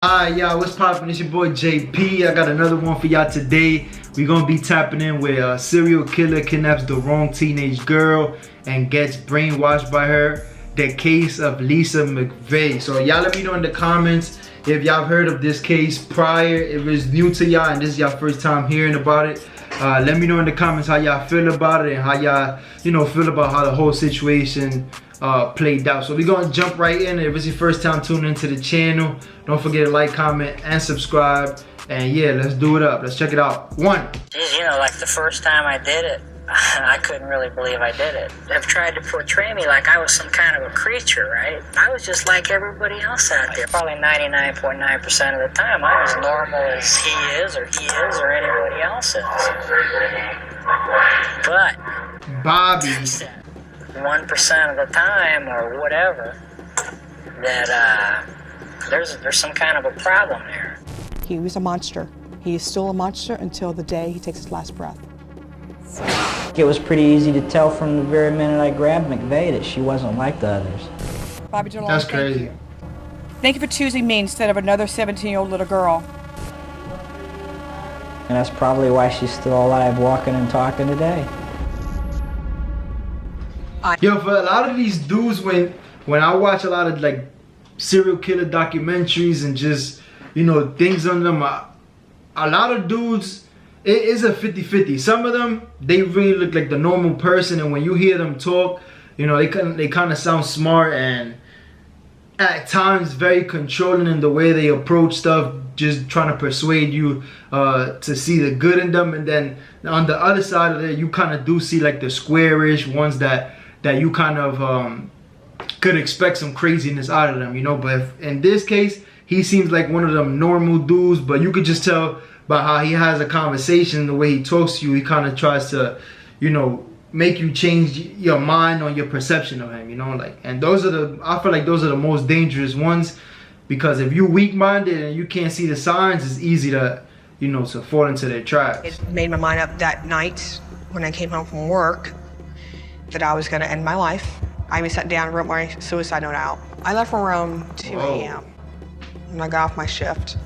Alright, y'all, what's poppin'? It's your boy JP. I got another one for y'all today. We're gonna be tapping in with a serial killer kidnaps the wrong teenage girl and gets brainwashed by her. The case of Lisa McVeigh. So y'all let me know in the comments if y'all heard of this case prior, if it's new to y'all and this is y'all first time hearing about it. Let me know in the comments how y'all feel about it and how y'all, feel about how the whole situation played out. So we're gonna jump right in. If it's your first time tuning into the channel, don't forget to like, comment, and subscribe. And yeah, let's do it up. Let's check it out. One. Like the first time I did it, I couldn't really believe I did it. They've tried to portray me like I was some kind of a creature, right? I was just like everybody else out there. Probably 99.9% of the time, I'm as normal as he is or anybody else is. But Bobby, 1% of the time or whatever, that there's some kind of a problem there. He was a monster. He is still a monster until the day he takes his last breath. It was pretty easy to tell from the very minute I grabbed McVeigh that she wasn't like the others. Bobby Jalal, that's crazy. Thank you for choosing me instead of another 17-year-old little girl. And that's probably why she's still alive, walking and talking today. Yo, for a lot of these dudes, when I watch a lot of like serial killer documentaries and just things on them, a lot of dudes, it is a 50-50. Some of them, they really look like the normal person, and when you hear them talk, they kind of sound smart and at times very controlling in the way they approach stuff, just trying to persuade you to see the good in them. And then on the other side of it, you kind of do see like the squarish ones that you kind of could expect some craziness out of them, But in this case, he seems like one of them normal dudes, but you could just tell by how he has a conversation, the way he talks to you, he kind of tries to, make you change your mind on your perception of him, and I feel like those are the most dangerous ones, because if you're weak-minded and you can't see the signs, it's easy to, to fall into their traps. It made my mind up that night when I came home from work that I was gonna end my life. I even sat down and wrote my suicide note out. I left around 2 a.m. when I got off my shift.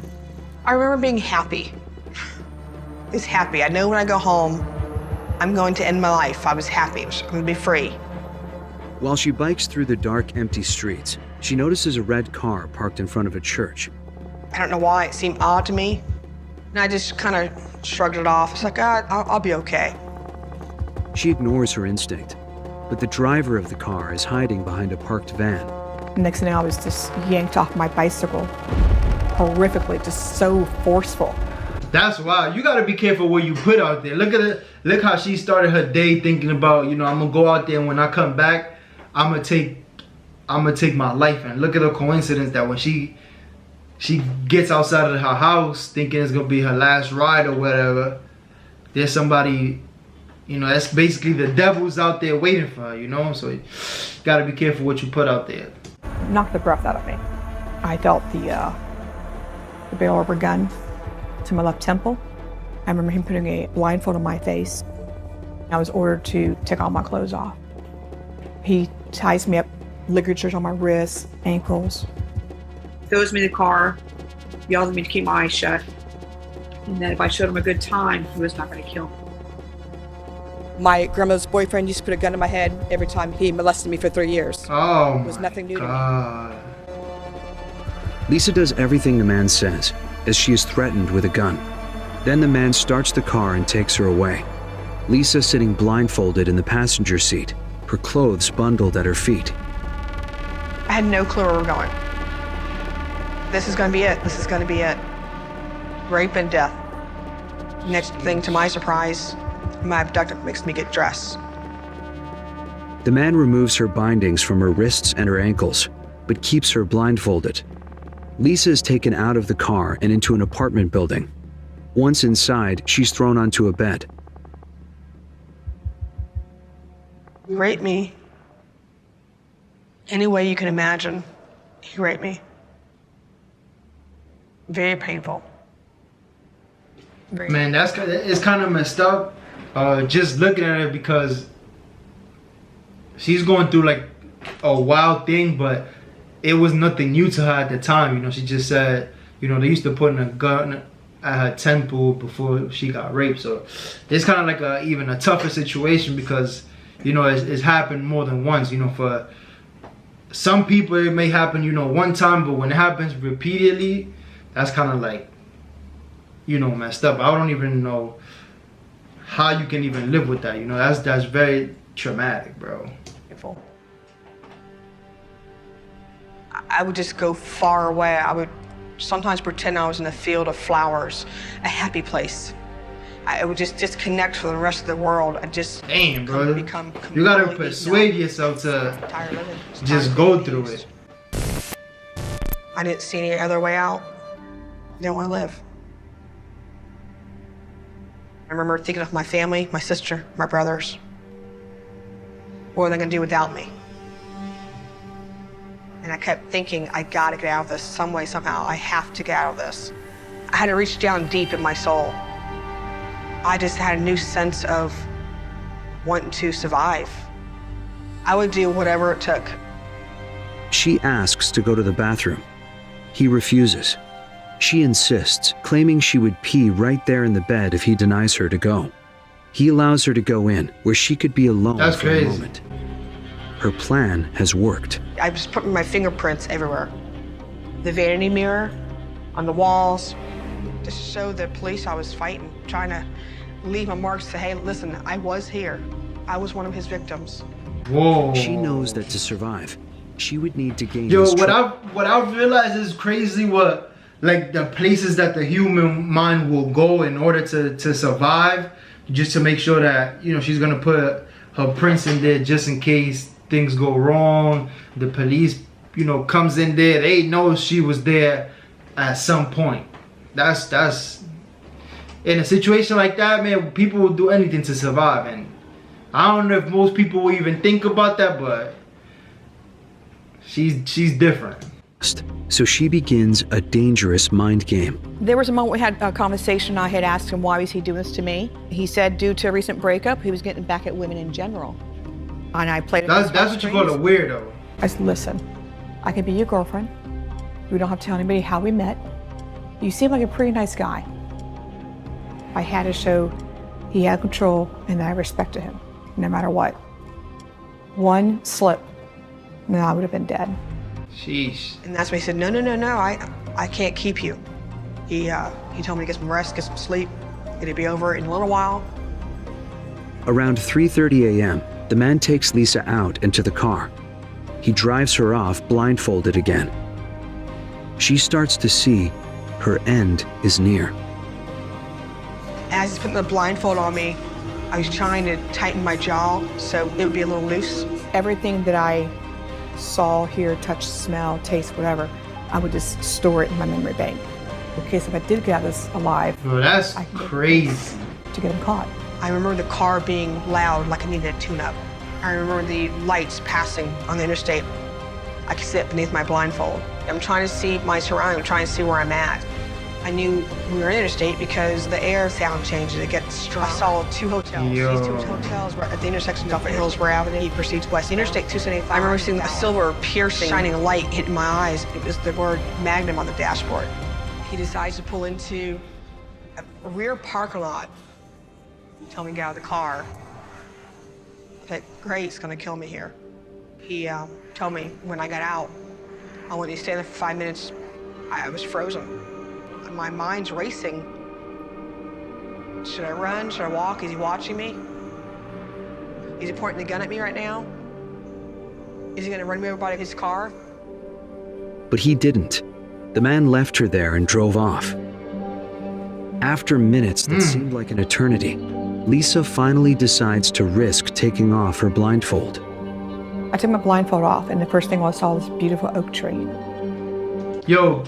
I remember being happy. I was happy. I know when I go home, I'm going to end my life. I was happy. I'm gonna be free. While she bikes through the dark, empty streets, she notices a red car parked in front of a church. I don't know why, it seemed odd to me. And I just kind of shrugged it off. It's like, I'll be okay. She ignores her instinct, but the driver of the car is hiding behind a parked van. Next thing I was just yanked off my bicycle, horrifically, just so forceful. That's wild. You gotta be careful what you put out there. Look at it. Look how she started her day thinking about, I'm gonna go out there and when I come back, I'm gonna take my life. And look at the coincidence that when she gets outside of her house thinking it's gonna be her last ride or whatever, there's somebody, that's basically the devil's out there waiting for her, so you gotta be careful what you put out there. Knocked the breath out of me. I felt the barrel of a gun to my left temple. I remember him putting a blindfold on my face. I was ordered to take all my clothes off. He ties me up, ligatures on my wrists, ankles. Throws me in the car, yells at me to keep my eyes shut, and that if I showed him a good time, he was not going to kill me. My grandmother's boyfriend used to put a gun to my head every time he molested me for 3 years. Oh, it was nothing new to me. Lisa does everything the man says, as she is threatened with a gun. Then the man starts the car and takes her away. Lisa sitting blindfolded in the passenger seat, her clothes bundled at her feet. I had no clue where we're going. This is gonna be it. This is gonna be it. Rape and death. Next thing, to my surprise, my abductor makes me get dressed. The man removes her bindings from her wrists and her ankles, but keeps her blindfolded. Lisa is taken out of the car and into an apartment building. Once inside, she's thrown onto a bed. He raped me any way you can imagine. He raped me. Very painful. Man, it's kind of messed up. Just looking at it, because she's going through like a wild thing, but it was nothing new to her at the time. You know, she just said, you know, they used to put a gun at her temple before she got raped. So it's kind of like even a tougher situation because, you know, it's happened more than once. You know, for some people it may happen, you know, one time, but when it happens repeatedly, that's kind of like, you know, messed up. I don't even know how you can even live with that. You know, that's very traumatic, bro. I would just go far away. I would sometimes pretend I was in a field of flowers, a happy place. I would just disconnect from the rest of the world and just damn, bro. You gotta persuade yourself to just go through it. I didn't see any other way out. I didn't want to live. I remember thinking of my family, my sister, my brothers. What are they gonna do without me? And I kept thinking, I gotta get out of this some way, somehow. I have to get out of this. I had to reach down deep in my soul. I just had a new sense of wanting to survive. I would do whatever it took. She asks to go to the bathroom. He refuses. She insists, claiming she would pee right there in the bed if he denies her to go. He allows her to go in, where she could be alone for a moment. Her plan has worked. I was putting my fingerprints everywhere. The vanity mirror, on the walls, to show the police I was fighting, trying to leave my marks to say, hey, listen, I was here. I was one of his victims. Whoa. She knows that to survive, she would need to gain Yo, what I realized is crazy what, like, the places that the human mind will go in order to survive, just to make sure that, you know, she's gonna put her prints in there just in case things go wrong. The police, you know, comes in there. They know she was there at some point. That's in a situation like that, man, people will do anything to survive. And I don't know if most people will even think about that, but she's different. So she begins a dangerous mind game. There was a moment we had a conversation. I had asked him why was he doing this to me. He said due to a recent breakup, he was getting back at women in general. And I played it. That's what you call a weirdo. I said, listen, I can be your girlfriend. We don't have to tell anybody how we met. You seem like a pretty nice guy. I had to show he had control and I respected him, no matter what. One slip, and I would have been dead. Sheesh. And that's when he said, no, I can't keep you. He told me to get some rest, get some sleep. It'd be over in a little while. Around 3:30 a.m., the man takes Lisa out into the car. He drives her off blindfolded again. She starts to see her end is near. As he's putting the blindfold on me, I was trying to tighten my jaw so it would be a little loose. Everything that I saw, hear, touch, smell, taste, whatever, I would just store it in my memory bank. In case if I did get out of this alive, bro, that's crazy. To get him caught. I remember the car being loud, like it needed a tune-up. I remember the lights passing on the interstate. I could see it beneath my blindfold. I'm trying to see my surroundings, I'm trying to see where I'm at. I knew we were in interstate because the air sound changes, it gets strong. I saw two hotels. Yo. These two hotels were at the intersection of Hillsborough Avenue. He proceeds west. Interstate 275. I remember seeing a silver piercing, shining light hitting my eyes. It was the word Magnum on the dashboard. He decides to pull into a rear parking lot. Tell me to get out of the car. I said, great, it's gonna kill me here. He told me when I got out, I wanted to stay there for 5 minutes. I was frozen. My mind's racing. Should I run? Should I walk? Is he watching me? Is he pointing the gun at me right now? Is he gonna run me over by his car? But he didn't. The man left her there and drove off. After minutes that seemed like an eternity, Lisa finally decides to risk taking off her blindfold. I took my blindfold off, and the first thing I saw was this beautiful oak tree. Yo,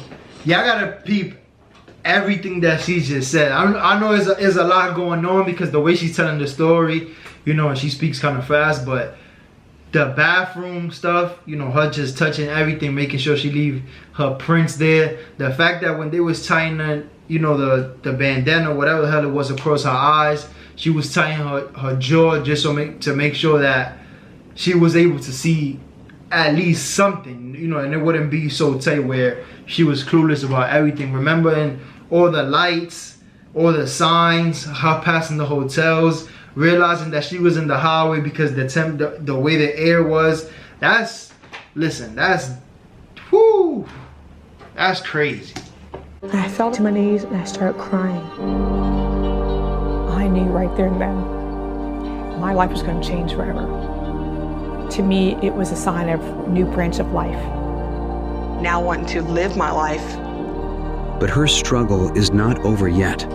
y'all gotta peep everything that she just said. I know there's a lot going on because the way she's telling the story, you know, and she speaks kind of fast, but the bathroom stuff, you know, her just touching everything, making sure she leave her prints there. The fact that when they was tying the, you know, the bandana, whatever the hell it was, across her eyes, she was tying her jaw just to make sure that she was able to see at least something, you know, and it wouldn't be so tight where she was clueless about everything. Remembering all the lights, all the signs, her passing the hotels, realizing that she was in the highway because the way the air was. That's whoo, that's crazy. I fell to my knees and I started crying. I knew right there and then my life was going to change forever. To me, it was a sign of a new branch of life. Now wanting to live my life. But her struggle is not over yet.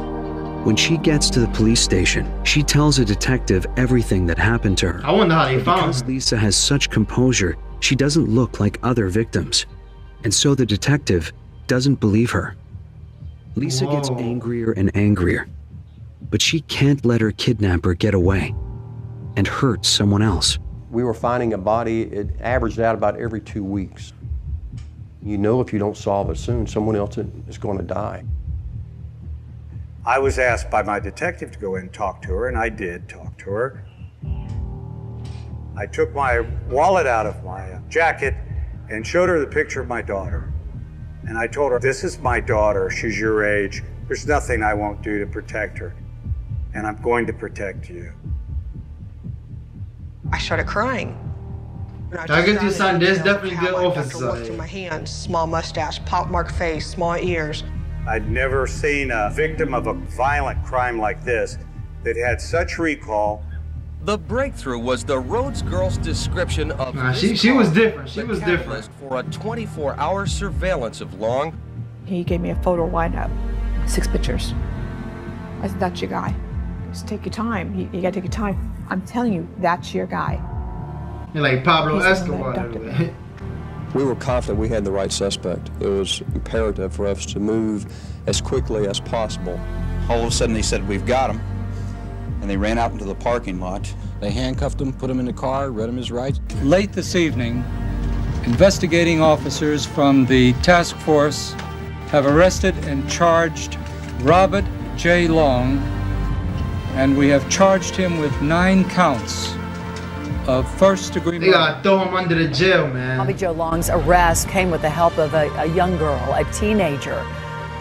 When she gets to the police station, she tells a detective everything that happened to her. I wonder how they found Because her. Lisa has such composure, she doesn't look like other victims. And so the detective doesn't believe her. Lisa gets angrier and angrier, but she can't let her kidnapper get away and hurt someone else. We were finding a body, it averaged out about every 2 weeks. You know if you don't solve it soon, someone else is going to die. I was asked by my detective to go in and talk to her, and I did talk to her. I took my wallet out of my jacket and showed her the picture of my daughter. And I told her, this is my daughter, she's your age. There's nothing I won't do to protect her. And I'm going to protect you. I started crying. I guess your son, there's definitely good officers. Through my hands, small mustache, pockmarked face, small ears. I'd never seen a victim of a violent crime like this that had such recall. The breakthrough was the Rhodes girl's description of she was different. She was different. For a 24-hour surveillance of Long. He gave me a photo lineup, 6 pictures. I said, that's your guy. Just take your time. You gotta take your time. I'm telling you, that's your guy. You're like Pablo Escobar. We were confident we had the right suspect. It was imperative for us to move as quickly as possible. All of a sudden they said, we've got him. And they ran out into the parking lot. They handcuffed him, put him in the car, read him his rights. Late this evening, investigating officers from the task force have arrested and charged Robert J. Long, and we have charged him with 9 counts of first-degree murder. They gotta throw him under the jail, man. Bobby Joe Long's arrest came with the help of a young girl, a teenager,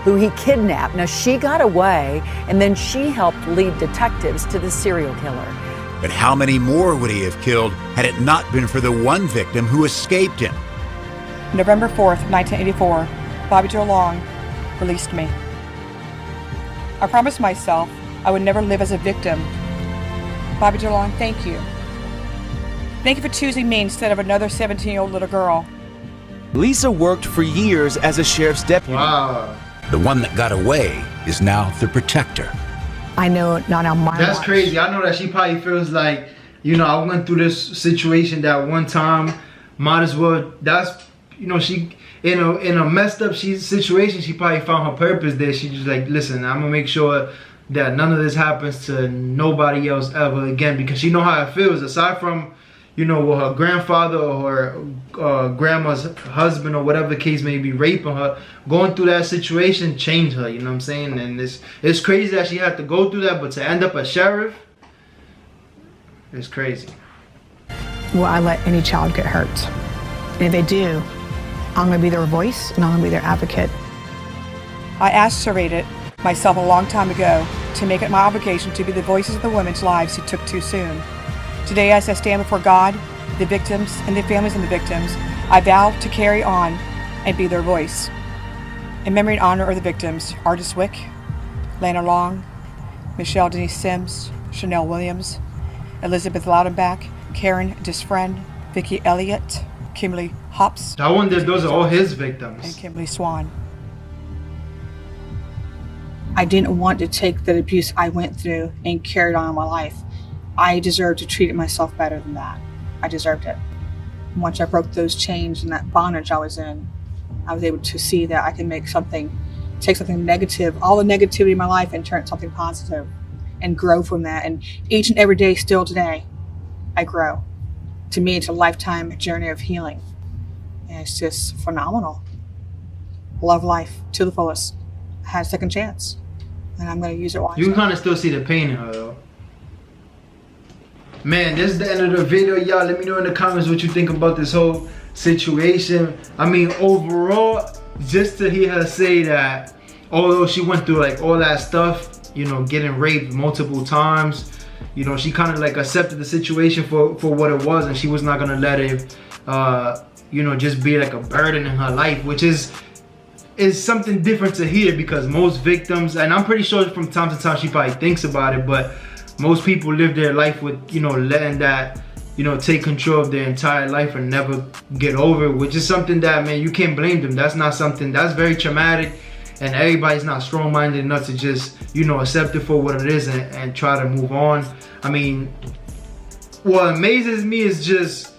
who he kidnapped. Now, she got away, and then she helped lead detectives to the serial killer. But how many more would he have killed had it not been for the one victim who escaped him? November 4th, 1984, Bobby Joe Long released me. I promised myself I would never live as a victim. Bobby Joe Long, thank you. Thank you for choosing me instead of another 17-year-old little girl. Lisa worked for years as a sheriff's deputy. Wow. The one that got away is now the protector. I know not on my That's watch. crazy. I know that she probably feels like, you know, I went through this situation that one time. Might as well. That's, you know, she in a messed up situation. She probably found her purpose there. She just like, listen, I'm gonna make sure that none of this happens to nobody else ever again, because she know how it feels. Aside from, you know, with her grandfather or her grandma's husband or whatever the case may be raping her, going through that situation changed her, you know what I'm saying? And it's crazy that she had to go through that, but to end up a sheriff, it's crazy. Will I let any child get hurt? And if they do, I'm gonna be their voice and I'm gonna be their advocate. I aspirated myself a long time ago to make it my obligation to be the voices of the women's lives who took too soon. Today, as I stand before God, the victims, and the families of the victims, I vow to carry on and be their voice. In memory and honor of the victims, Artis Wick, Lana Long, Michelle Denise Sims, Chanel Williams, Elizabeth Loudenbach, Karen Disfriend, Vicki Elliott, Kimberly Hops. I wonder if those are all his victims. And Kimberly Swan. I didn't want to take the abuse I went through and carry it on in my life. I deserved to treat myself better than that. I deserved it. Once I broke those chains and that bondage I was in, I was able to see that I can take something negative, all the negativity in my life, and turn it something positive and grow from that. And each and every day, still today, I grow. To me, it's a lifetime journey of healing. And it's just phenomenal. Love life to the fullest. I had a second chance, and I'm going to use it wisely. You can kind of still see the pain in her, though. Man, this is the end of the video, y'all. Let me know in the comments what you think about this whole situation. I mean, overall, just to hear her say that, although she went through like all that stuff, you know, getting raped multiple times, you know, she kind of like accepted the situation for what it was, and she was not gonna let it, you know, just be like a burden in her life, which is something different to hear, because most victims, and I'm pretty sure from time to time she probably thinks about it, but most people live their life with, you know, letting that, you know, take control of their entire life and never get over it, which is something that, man, you can't blame them. That's not something, that's very traumatic, and everybody's not strong-minded enough to just, you know, accept it for what it is and try to move on. I mean, what amazes me is just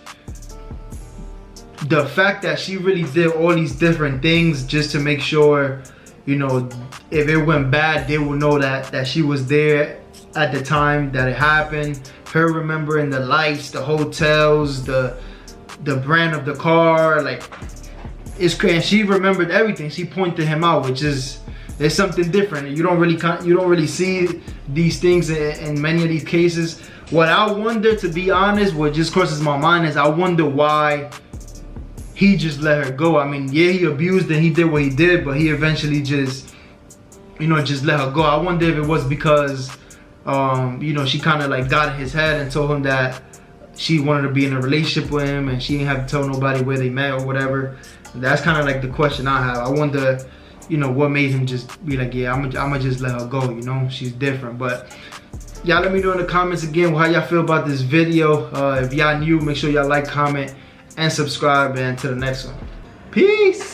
the fact that she really did all these different things just to make sure, you know, if it went bad, they would know that she was there at the time that it happened. Her remembering the lights, the hotels, the brand of the car, like, it's crazy. And she remembered everything. She pointed him out, which is, there's something different. You don't really see these things in many of these cases. What I wonder, to be honest, what just crosses my mind is, I wonder why he just let her go. I mean, yeah, he abused and he did what he did, but he eventually just, you know, just let her go. I wonder if it was because, you know, she kind of like got in his head and told him that she wanted to be in a relationship with him, and she didn't have to tell nobody where they met or whatever. That's kind of like the question I have. I wonder, you know, what made him just be like, yeah, I'm gonna just let her go, you know, she's different. But y'all let me know in the comments again how y'all feel about this video. If y'all new, make sure y'all like, comment, and subscribe, and to the next one. Peace.